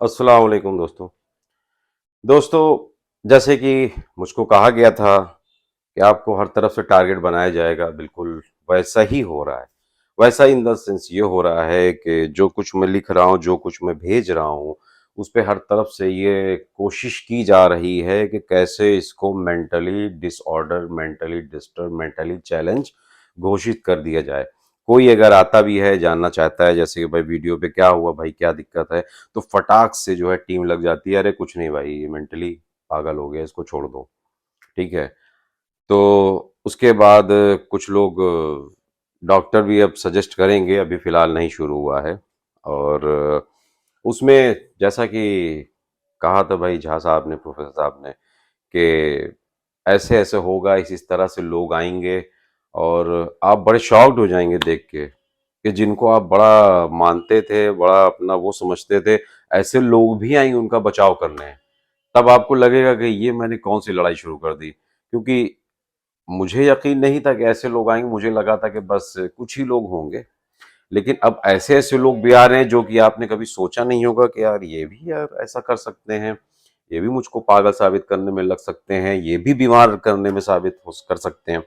अस्सलाम वालेकुम दोस्तों। जैसे कि मुझको कहा गया था कि आपको हर तरफ से टारगेट बनाया जाएगा, बिल्कुल वैसा ही हो रहा है। वैसा इन द सेंस ये हो रहा है कि जो कुछ मैं लिख रहा हूँ, जो कुछ मैं भेज रहा हूँ, उस पे हर तरफ से ये कोशिश की जा रही है कि कैसे इसको mentally disorder, mentally disturb, mentally challenge घोषित कर दिया जाए। कोई अगर आता भी है, जानना चाहता है जैसे कि भाई वीडियो पे क्या हुआ भाई, क्या दिक्कत है? तो फटाक से जो है टीम लग जाती है, अरे कुछ नहीं भाई, ये मेंटली पागल हो गया, इसको छोड़ दो। ठीक है। तो उसके बाद कुछ लोग डॉक्टर भी अब सजेस्ट करेंगे, अभी फिलहाल नहीं शुरू हुआ है। और उसमें जैसा कि कहा था भाई झा साहब ने, प्रोफेसर साहब ने, कि ऐसे ऐसे होगा, इस तरह से लोग आएंगे और आप बड़े शॉक्ड हो जाएंगे देख के कि जिनको आप बड़ा मानते थे, बड़ा अपना वो समझते थे, ऐसे लोग भी आएंगे उनका बचाव करने। तब आपको लगेगा कि ये मैंने कौन सी लड़ाई शुरू कर दी, क्योंकि मुझे यकीन नहीं था कि ऐसे लोग आएंगे। मुझे लगा था कि बस कुछ ही लोग होंगे, लेकिन अब ऐसे ऐसे लोग भी आ रहे हैं जो कि आपने कभी सोचा नहीं होगा कि यार ये भी यार ऐसा कर सकते हैं, ये भी मुझको पागल साबित करने में लग सकते हैं, ये भी बीमार करने में साबित हो कर सकते हैं।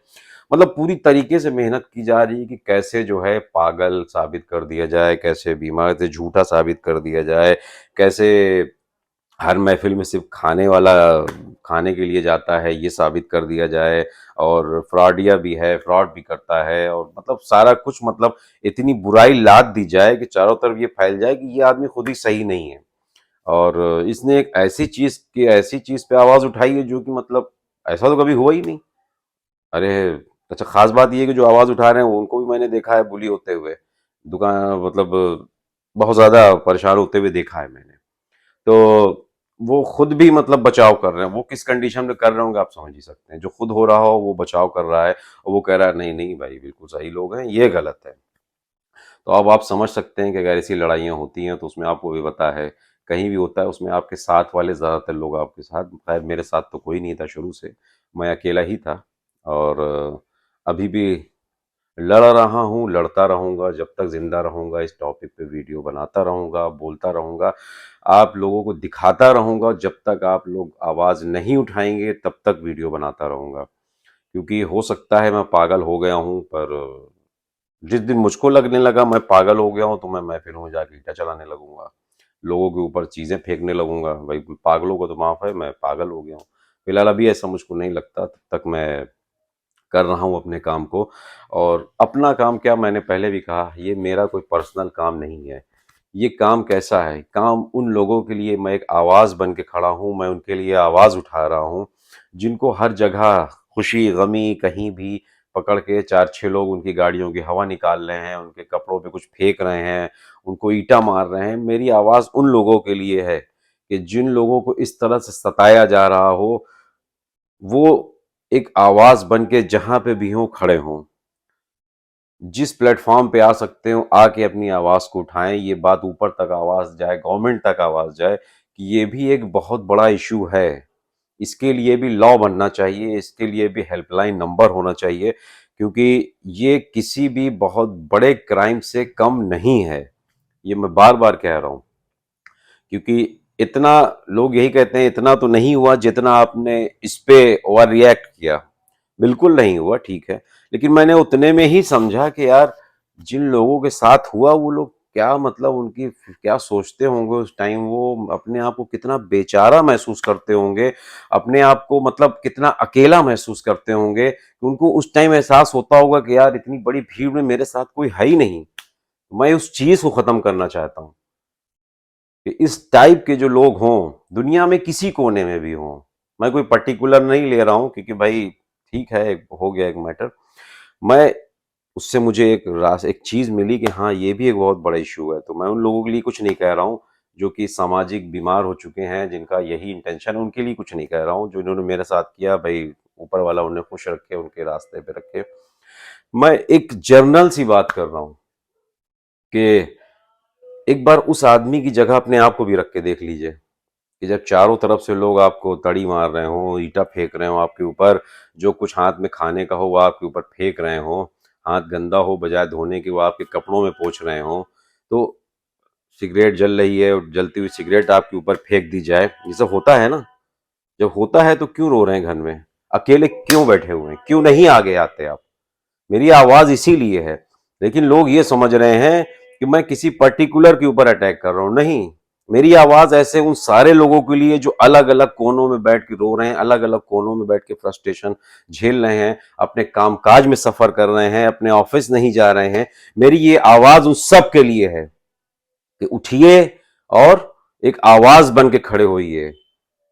मतलब पूरी तरीके से मेहनत की जा रही है कि कैसे जो है पागल साबित कर दिया जाए, कैसे बीमार से झूठा साबित कर दिया जाए, कैसे हर महफिल में सिर्फ खाने वाला खाने के लिए जाता है ये साबित कर दिया जाए, और फ्रॉडिया भी है, फ्रॉड भी करता है, और मतलब सारा कुछ, मतलब इतनी बुराई लाद दी जाए कि चारों तरफ ये फैल जाए कि ये आदमी खुद ही सही नहीं है। और इसने एक ऐसी चीज पे आवाज उठाई है जो कि मतलब ऐसा तो कभी हुआ ही नहीं। अरे अच्छा, खास बात ये है कि जो आवाज उठा रहे हैं उनको भी मैंने देखा है बुली होते हुए, दुकान मतलब बहुत ज्यादा परेशान होते हुए देखा है मैंने। तो वो खुद भी मतलब बचाव कर रहे हैं, वो किस कंडीशन में कर रहे होंगे आप समझ ही सकते हैं। जो खुद हो रहा हो वो बचाव कर रहा है, और वो कह रहा है नहीं नहीं भाई बिल्कुल सही लोग हैं, ये गलत है। तो अब आप समझ सकते हैं कि अगर ऐसी लड़ाइयाँ होती हैं तो उसमें आपको भी पता है, कहीं भी होता है उसमें आपके साथ वाले ज़्यादातर लोग आपके साथ, खैर मेरे साथ तो कोई नहीं था शुरू से, मैं अकेला ही था। और अभी भी लड़ रहा हूँ, लड़ता रहूँगा, जब तक ज़िंदा रहूँगा इस टॉपिक पे वीडियो बनाता रहूँगा, बोलता रहूँगा, आप लोगों को दिखाता रहूँगा। जब तक आप लोग आवाज़ नहीं उठाएँगे तब तक वीडियो बनाता रहूँगा। क्योंकि हो सकता है मैं पागल हो गया हूँ, पर जिस दिन मुझको लगने लगा मैं पागल हो गया हूँ तो मैं महफ़िलों में जाके ईंटें चलाने लगूँगा, लोगों के ऊपर चीज़ें फेंकने लगूँगा। भाई पागलों को तो माफ़ है, मैं पागल हो गया हूँ। फिलहाल अभी ऐसा मुझको नहीं लगता, तब तक मैं कर रहा हूँ अपने काम को। और अपना काम क्या, मैंने पहले भी कहा, ये मेरा कोई पर्सनल काम नहीं है। ये काम कैसा है, काम उन लोगों के लिए मैं एक आवाज़ बन के खड़ा हूँ, मैं उनके लिए आवाज़ उठा रहा हूँ, जिनको हर जगह खुशी गमी कहीं भी पकड़ के 4-6 लोग उनकी गाड़ियों की हवा निकाल रहे हैं, उनके कपड़ों पे कुछ फेंक रहे हैं, उनको ईंटा मार रहे हैं। मेरी आवाज़ उन लोगों के लिए है कि जिन लोगों को इस तरह से सताया जा रहा हो, वो एक आवाज़ बन के जहाँ पे भी हों खड़े हों। जिस प्लेटफ़ॉर्म पे आ सकते हो आके अपनी आवाज़ को उठाएँ, ये बात ऊपर तक आवाज़ जाए, गवर्नमेंट तक आवाज़ जाए कि ये भी एक बहुत बड़ा इश्यू है। इसके लिए भी लॉ बनना चाहिए, इसके लिए भी हेल्पलाइन नंबर होना चाहिए, क्योंकि ये किसी भी बहुत बड़े क्राइम से कम नहीं है। ये मैं बार-बार कह रहा हूँ। क्योंकि इतना, लोग यही कहते हैं इतना तो नहीं हुआ जितना आपने इस पे ओवर रिएक्ट किया। बिल्कुल नहीं हुआ, ठीक है। लेकिन मैंने उतने में ही समझा कि यार जिन लोगों के साथ हुआ वो लोग क्या, मतलब उनकी क्या सोचते होंगे उस टाइम, वो अपने आप को कितना बेचारा महसूस करते होंगे, अपने आप को मतलब कितना अकेला महसूस करते होंगे कि उनको उस टाइम एहसास होता होगा कि यार इतनी बड़ी भीड़ में मेरे साथ कोई है ही नहीं। मैं उस चीज को खत्म करना चाहता हूँ कि इस टाइप के जो लोग हों दुनिया में किसी कोने में भी हों। मैं कोई पर्टिकुलर नहीं ले रहा हूँ, क्योंकि भाई ठीक है, हो गया एक मैटर। मैं उससे मुझे एक चीज़ मिली कि हाँ, ये भी एक बहुत बड़ा इश्यू है। तो मैं उन लोगों के लिए कुछ नहीं कह रहा हूँ जो कि सामाजिक बीमार हो चुके हैं, जिनका यही इंटेंशन है, उनके लिए कुछ नहीं कह रहा हूँ। जो इन्होंने मेरे साथ किया भाई, ऊपर वाला उन्हें खुश रखे, उनके रास्ते पे रखे। मैं एक जर्नल सी बात कर रहा हूँ कि एक बार उस आदमी की जगह अपने आप को भी रख के देख लीजिए कि जब चारों तरफ से लोग आपको तड़ी मार रहे हों, ईंटा फेंक रहे हों आपके ऊपर, जो कुछ हाथ में खाने का हो वो आपके ऊपर फेंक रहे हों, हाथ गंदा हो बजाय धोने के वो आपके कपड़ों में पोंछ रहे हों, तो सिगरेट जल रही है और जलती हुई सिगरेट आपके ऊपर फेंक दी जाए, ये सब होता है ना? जब होता है तो क्यों रो रहे हैं घर में? अकेले क्यों बैठे हुए हैं? क्यों नहीं आगे आते आप? मेरी आवाज़ इसीलिए है। लेकिन लोग ये समझ रहे हैं कि मैं किसी पर्टिकुलर के ऊपर अटैक कर रहा हूँ, नहीं। मेरी आवाज़ ऐसे उन सारे लोगों के लिए जो अलग-अलग कोनों में बैठ के रो रहे हैं, अलग-अलग कोनों में बैठ के फ्रस्ट्रेशन झेल रहे हैं, अपने कामकाज में सफ़र कर रहे हैं, अपने ऑफ़िस नहीं जा रहे हैं। मेरी ये आवाज़ उन सब के लिए है कि उठिए और एक आवाज़ बन के खड़े होइए।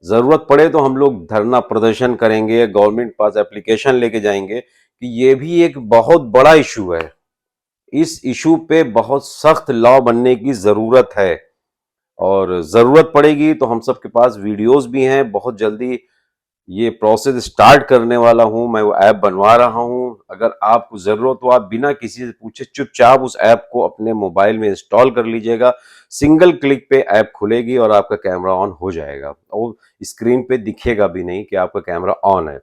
ज़रूरत पड़े तो हम लोग धरना प्रदर्शन करेंगे, गवर्नमेंट के पास एप्लीकेशन लेके जाएँगे कि ये भी एक बहुत बड़ा इश्यू है। इस इश्यू पे बहुत सख्त लॉ बनने की ज़रूरत है और ज़रूरत पड़ेगी तो हम सबके पास वीडियोज़ भी हैं। बहुत जल्दी ये प्रोसेस स्टार्ट करने वाला हूँ, मैं वो ऐप बनवा रहा हूँ। अगर आपको ज़रूरत हो, आप बिना किसी से पूछे चुपचाप उस ऐप को अपने मोबाइल में इंस्टॉल कर लीजिएगा। सिंगल क्लिक पे ऐप खुलेगी और आपका कैमरा ऑन हो जाएगा और स्क्रीन पे दिखेगा भी नहीं कि आपका कैमरा ऑन है।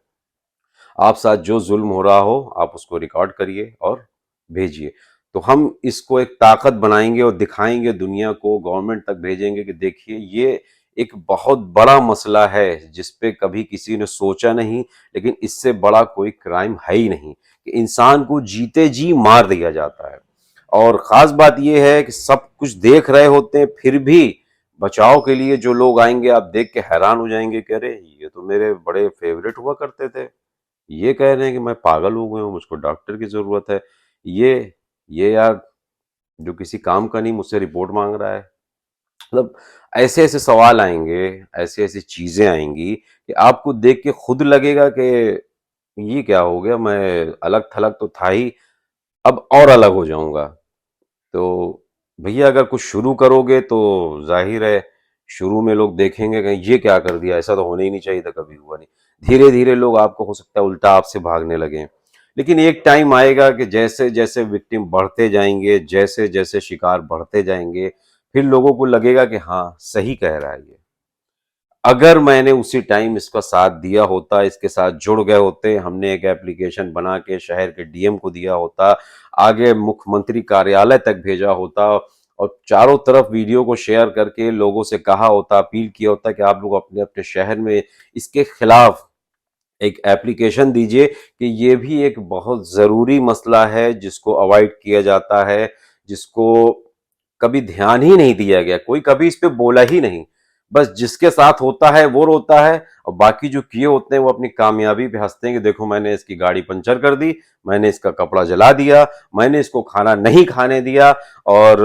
आप साथ जो ज़ुल्म हो रहा हो, आप उसको रिकॉर्ड करिए और भेजिए। तो हम इसको एक ताकत बनाएँगे और दिखाएँगे दुनिया को, गवर्नमेंट तक भेजेंगे कि देखिए ये एक बहुत बड़ा मसला है, जिस पे कभी किसी ने सोचा नहीं, लेकिन इससे बड़ा कोई क्राइम है ही नहीं कि इंसान को जीते जी मार दिया जाता है। और ख़ास बात ये है कि सब कुछ देख रहे होते हैं, फिर भी बचाव के लिए जो लोग आएँगे, आप देख के हैरान हो जाएँगे कि अरे! ये तो मेरे बड़े फ़ेवरेट हुआ करते थे। ये कह रहे हैं कि मैं पागल हो गया हूँ, मुझको डॉक्टर की ज़रूरत है। ये ये यार जो किसी काम का नहीं मुझसे रिपोर्ट माँग रहा है। मतलब ऐसे-ऐसे सवाल आएँगे, ऐसी-ऐसी चीज़ें आएँगी कि आपको देख के खुद लगेगा कि ये क्या हो गया? मैं अलग-थलग तो था ही, अब और अलग हो जाऊँगा। तो भैया अगर कुछ शुरू करोगे तो ज़ाहिर है शुरू में लोग देखेंगे कि ये क्या कर दिया, ऐसा तो होना ही नहीं चाहिए था, कभी हुआ नहीं। धीरे-धीरे लोग आपको हो सकता है उल्टा आपसे भागने लगें। लेकिन एक टाइम आएगा कि जैसे-जैसे विक्टिम बढ़ते जाएँगे, जैसे-जैसे शिकार बढ़ते जाएँगे, फिर लोगों को लगेगा कि हाँ, सही कह रहा है ये। अगर मैंने उसी टाइम इसका साथ दिया होता, इसके साथ जुड़ गए होते, हमने एक एप्लीकेशन बना के शहर के डीएम को दिया होता, आगे मुख्यमंत्री कार्यालय तक भेजा होता और चारों तरफ वीडियो को शेयर करके लोगों से कहा होता, अपील किया होता कि आप लोग अपने-अपने शहर में इसके खिलाफ एक एप्लीकेशन दीजिए कि ये भी एक बहुत ज़रूरी मसला है जिसको अवॉइड किया जाता है, जिसको कभी ध्यान ही नहीं दिया गया, कोई कभी इस पे बोला ही नहीं। बस जिसके साथ होता है वो रोता है और बाकी जो किए होते हैं वो अपनी कामयाबी पे हँसते हैं कि देखो मैंने इसकी गाड़ी पंचर कर दी, मैंने इसका कपड़ा जला दिया, मैंने इसको खाना नहीं खाने दिया और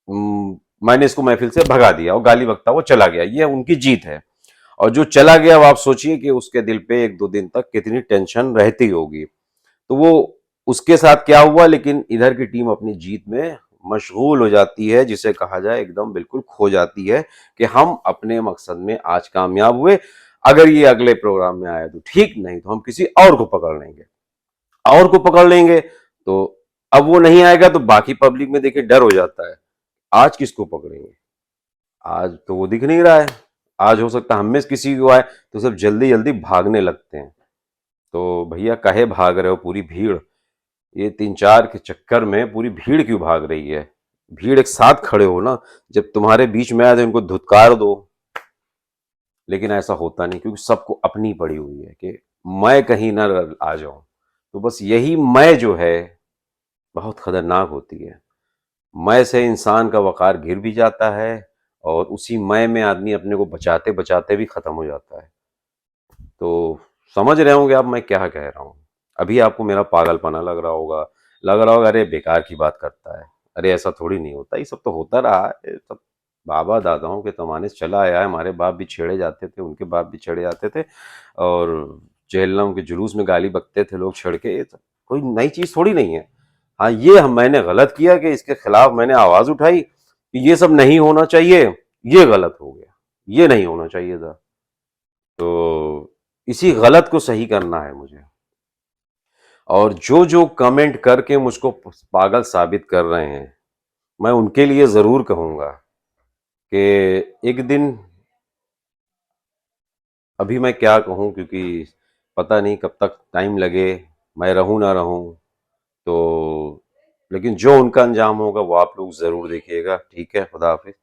मैंने इसको महफ़िल से भगा दिया और गाली बकता हुआ चला गया। ये उनकी जीत है। और जो चला गया अब आप सोचिए कि उसके दिल पे 1-2 दिन तक कितनी टेंशन रहती होगी। तो वो उसके साथ क्या हुआ, लेकिन इधर की टीम अपनी जीत में मशगूल हो जाती है, जिसे कहा जाए एकदम बिल्कुल खो जाती है कि हम अपने मकसद में आज कामयाब हुए। अगर ये अगले प्रोग्राम में आया तो ठीक, नहीं तो हम किसी और को पकड़ लेंगे। और को पकड़ लेंगे तो अब वो नहीं आएगा तो बाकी पब्लिक में देखिए डर हो जाता है। आज किसको पकड़ेंगे? आज तो वो दिख नहीं रहा है। आज हो सकता है हम में से किसी को आए तो सब जल्दी-जल्दी भागने लगते हैं। तो भैया काहे भाग रहे हो पूरी भीड़? ये 3-4 के चक्कर में पूरी भीड़ क्यों भाग रही है? भीड़ एक साथ खड़े हो ना, जब तुम्हारे बीच में आए तो इनको धुतकार दो। लेकिन ऐसा होता नहीं क्योंकि सबको अपनी पड़ी हुई है कि मैं कहीं ना आ जाऊं। तो बस यही मैं जो है बहुत खतरनाक होती है। मैं से इंसान का वक़ार गिर भी जाता है और उसी मैं में आदमी अपने को बचाते-बचाते भी ख़त्म हो जाता है। तो समझ रहे होंगे आप मैं क्या कह रहा हूँ। अभी आपको मेरा पागलपना लग रहा होगा अरे बेकार की बात करता है। अरे ऐसा थोड़ी नहीं होता, ये सब तो होता रहा है, ये सब बाबा-दादाओं के ज़माने से चला आया है। हमारे बाप भी छेड़े जाते थे, उनके बाप भी छेड़े जाते थे और जेहलम के जुलूस में गाली बकते थे लोग छेड़ के, ये सब कोई नई चीज़ थोड़ी नहीं है। हाँ, ये मैंने गलत किया कि इसके खिलाफ मैंने आवाज़ उठाई कि ये सब नहीं होना चाहिए, ये गलत हो गया। ये नहीं होना चाहिए था। तो इसी गलत को सही करना है मुझे। और जो कमेंट करके मुझको पागल साबित कर रहे हैं, मैं उनके लिए ज़रूर कहूँगा कि एक दिन, अभी मैं क्या कहूँ क्योंकि पता नहीं कब तक टाइम लगे, मैं रहूँ ना रहूँ। तो लेकिन जो उनका अंजाम होगा वो आप लोग ज़रूर देखिएगा। ठीक है, खुदा हाफ़िज़।